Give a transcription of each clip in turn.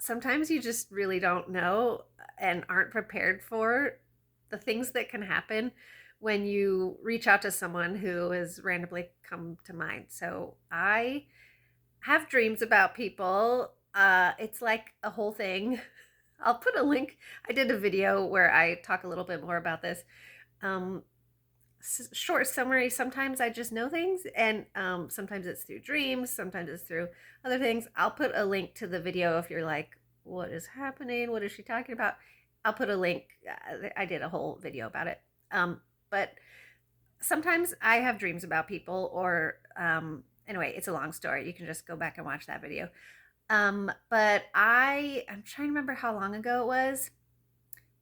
sometimes you just really don't know and aren't prepared for the things that can happen when you reach out to someone who has randomly come to mind. So I have dreams about people. It's like a whole thing. I'll put a link. I did a video where I talk a little bit more about this. Um, Short summary, sometimes I just know things, and sometimes it's through dreams, sometimes it's through other things. I'll put a link to the video if you're like, what is happening, what is she talking about. I'll put a link. I did a whole video about it. But sometimes I have dreams about people, or anyway, it's a long story. You can just go back and watch that video. But I'm trying to remember how long ago it was.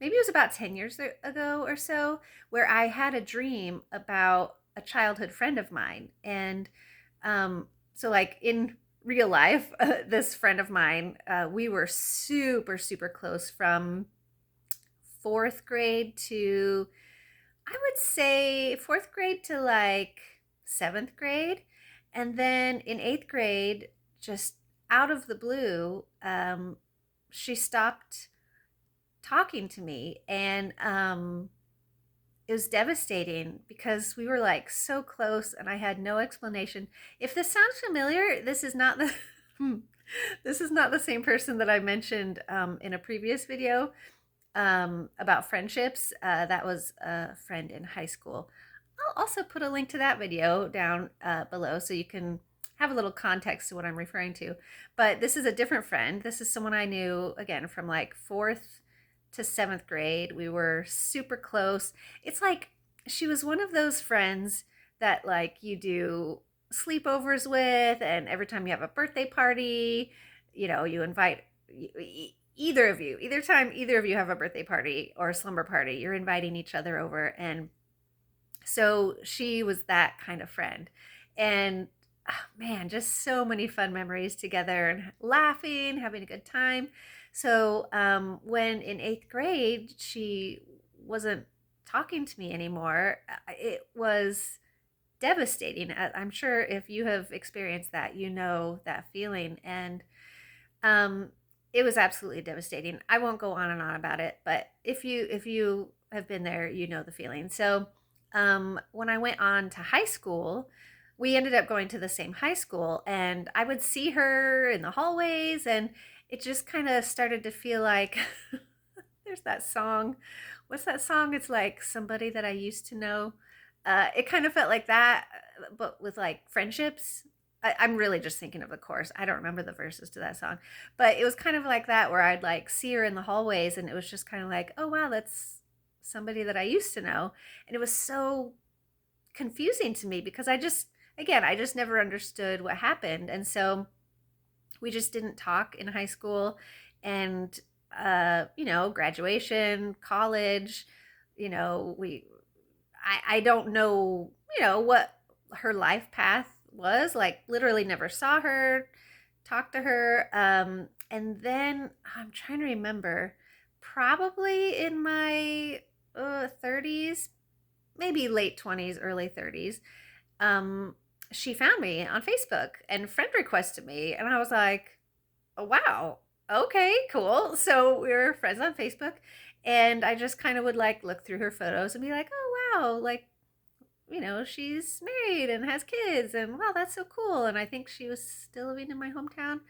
Maybe it was about 10 years ago or so, where I had a dream about a childhood friend of mine. And so, like in real life, this friend of mine, we were super, super close from fourth grade to, I would say, fourth grade to like seventh grade. And then in eighth grade, just out of the blue, she stopped talking to me, and it was devastating because we were like so close and I had no explanation. If this sounds familiar, this is not the this is not the same person that I mentioned in a previous video about friendships. That was a friend in high school. I'll also put a link to that video down below so you can have a little context to what I'm referring to. But this is a different friend. This is someone I knew, again, from like fourth to seventh grade. We were super close. It's like she was one of those friends that like you do sleepovers with, and every time you have a birthday party, you invite either of you, either time either of you have a birthday party or a slumber party, you're inviting each other over. And so she was that kind of friend. And oh, man, just so many fun memories together and laughing, having a good time. So when in eighth grade, she wasn't talking to me anymore, it was devastating. I'm sure if you have experienced that, you know that feeling. And um, it was absolutely devastating. I won't go on and on about it, but if you have been there, you know the feeling. So when I went on to high school, we ended up going to the same high school, and I would see her in the hallways, and it just kind of started to feel like there's that song. What's that song? It's like somebody that I used to know. It kind of felt like that, but with like friendships. I'm really just thinking of the chorus. I don't remember the verses to that song, but it was kind of like that where I'd like see her in the hallways, and it was just kind of like, oh wow, that's somebody that I used to know. And it was so confusing to me because I just never understood what happened. And so we just didn't talk in high school. And graduation, college, we I don't know, what her life path was. Like literally never saw her, talked to her. And then I'm trying to remember, probably in my 30s, maybe late 20s, early 30s, she found me on Facebook and friend requested me. And I was like, oh, wow, okay, cool. So we were friends on Facebook. And I just kind of would like look through her photos and be like, oh, wow, like, she's married and has kids. And wow, that's so cool. And I think she was still living in my hometown.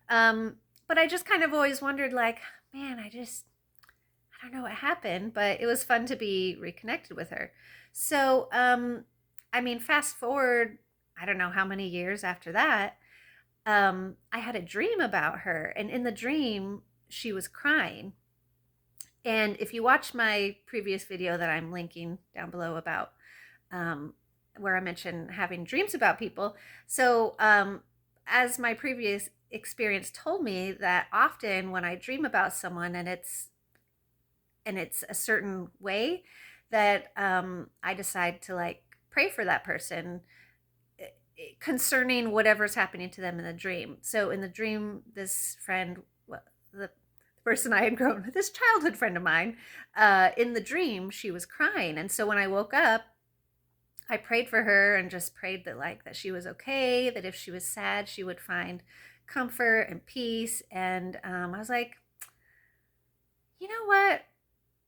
Um, but I just kind of always wondered, like, man, I don't know what happened, but it was fun to be reconnected with her. So, I mean, fast forward, I don't know how many years after that, I had a dream about her. And in the dream, she was crying. And if you watch my previous video that I'm linking down below about um, where I mentioned having dreams about people, so as my previous experience told me, that often when I dream about someone and it's a certain way, that I decide to like pray for that person concerning whatever's happening to them in the dream. So in the dream, this friend, the person I had grown, this childhood friend of mine, in the dream, she was crying. And so when I woke up, I prayed for her and just prayed that like that she was okay, that if she was sad, she would find comfort and peace. And I was like, you know what?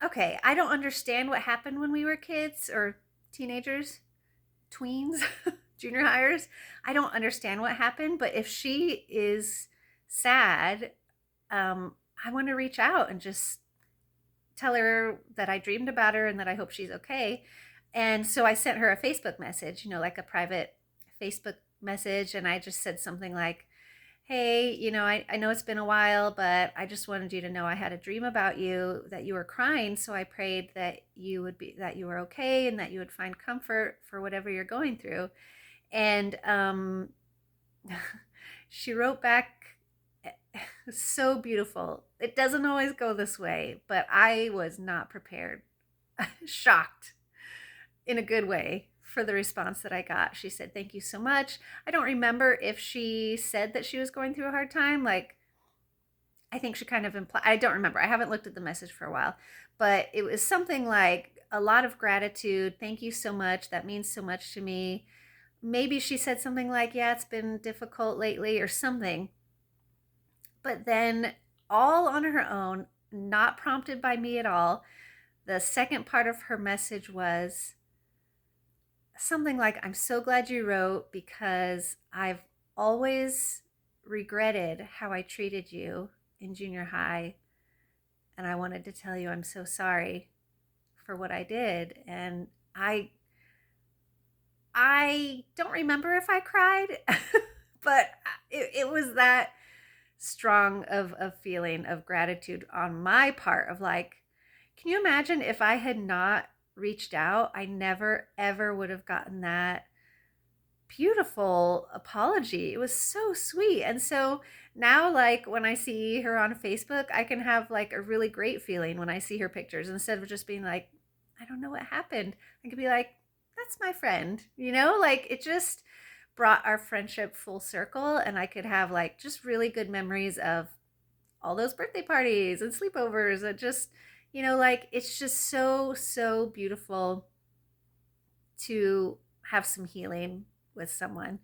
Okay, I don't understand what happened when we were kids or teenagers, tweens, junior hires. I don't understand what happened, but if she is sad, I want to reach out and just tell her that I dreamed about her and that I hope she's okay. And so I sent her a Facebook message, like a private Facebook message. And I just said something like, hey, I know it's been a while, but I just wanted you to know I had a dream about you, that you were crying. So I prayed that that you were okay and that you would find comfort for whatever you're going through. And she wrote back, so beautiful. It doesn't always go this way, but I was not prepared. Shocked in a good way for the response that I got. She said, thank you so much. I don't remember if she said that she was going through a hard time. Like, I think she kind of implied, I don't remember. I haven't looked at the message for a while, but it was something like a lot of gratitude. Thank you so much. That means so much to me. Maybe she said something like, yeah, it's been difficult lately or something. But then, all on her own, not prompted by me at all, the second part of her message was something like, I'm so glad you wrote because I've always regretted how I treated you in junior high. And I wanted to tell you I'm so sorry for what I did. And I don't remember if I cried, but it was that strong of a feeling of gratitude on my part of like, can you imagine if I had not reached out? I never ever would have gotten that beautiful apology. It was so sweet. And so now, like, when I see her on Facebook, I can have like a really great feeling when I see her pictures instead of just being like, I don't know what happened. I could be like, that's my friend, like it just brought our friendship full circle. And I could have like just really good memories of all those birthday parties and sleepovers and just, like it's just so, so beautiful to have some healing with someone.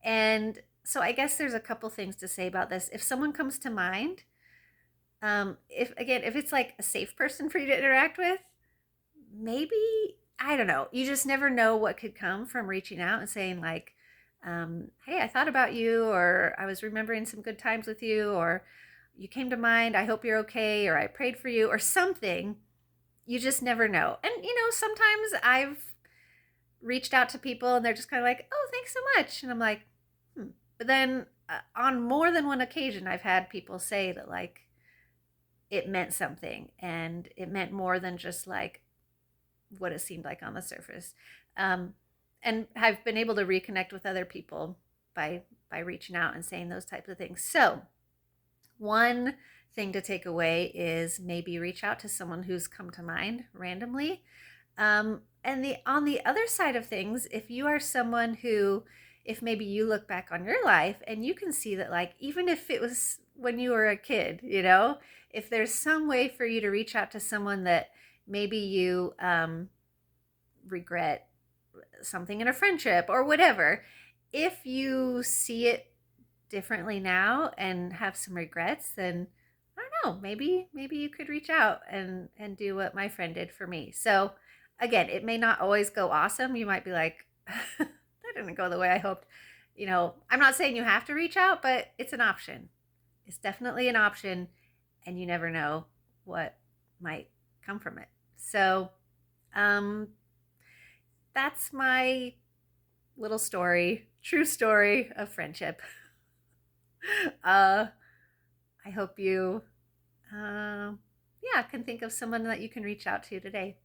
And so I guess there's a couple things to say about this. If someone comes to mind, if it's like a safe person for you to interact with, maybe, I don't know, you just never know what could come from reaching out and saying like, hey, I thought about you, or I was remembering some good times with you, or you came to mind, I hope you're okay, or I prayed for you, or something. You just never know. And sometimes I've reached out to people and they're just kind of like, oh, thanks so much. And I'm like, But then on more than one occasion, I've had people say that like it meant something and it meant more than just like what it seemed like on the surface. And I've been able to reconnect with other people by reaching out and saying those types of things. So one thing to take away is maybe reach out to someone who's come to mind randomly. And on the other side of things, if you are someone who, if maybe you look back on your life and you can see that like, even if it was when you were a kid, if there's some way for you to reach out to someone that maybe you regret something in a friendship or whatever, if you see it differently now and have some regrets, then I don't know, maybe you could reach out and do what my friend did for me. So again, it may not always go awesome. You might be like, that didn't go the way I hoped. I'm not saying you have to reach out, but it's an option. It's definitely an option, and you never know what might come from it. So that's my little story, true story of friendship. I hope you, can think of someone that you can reach out to today.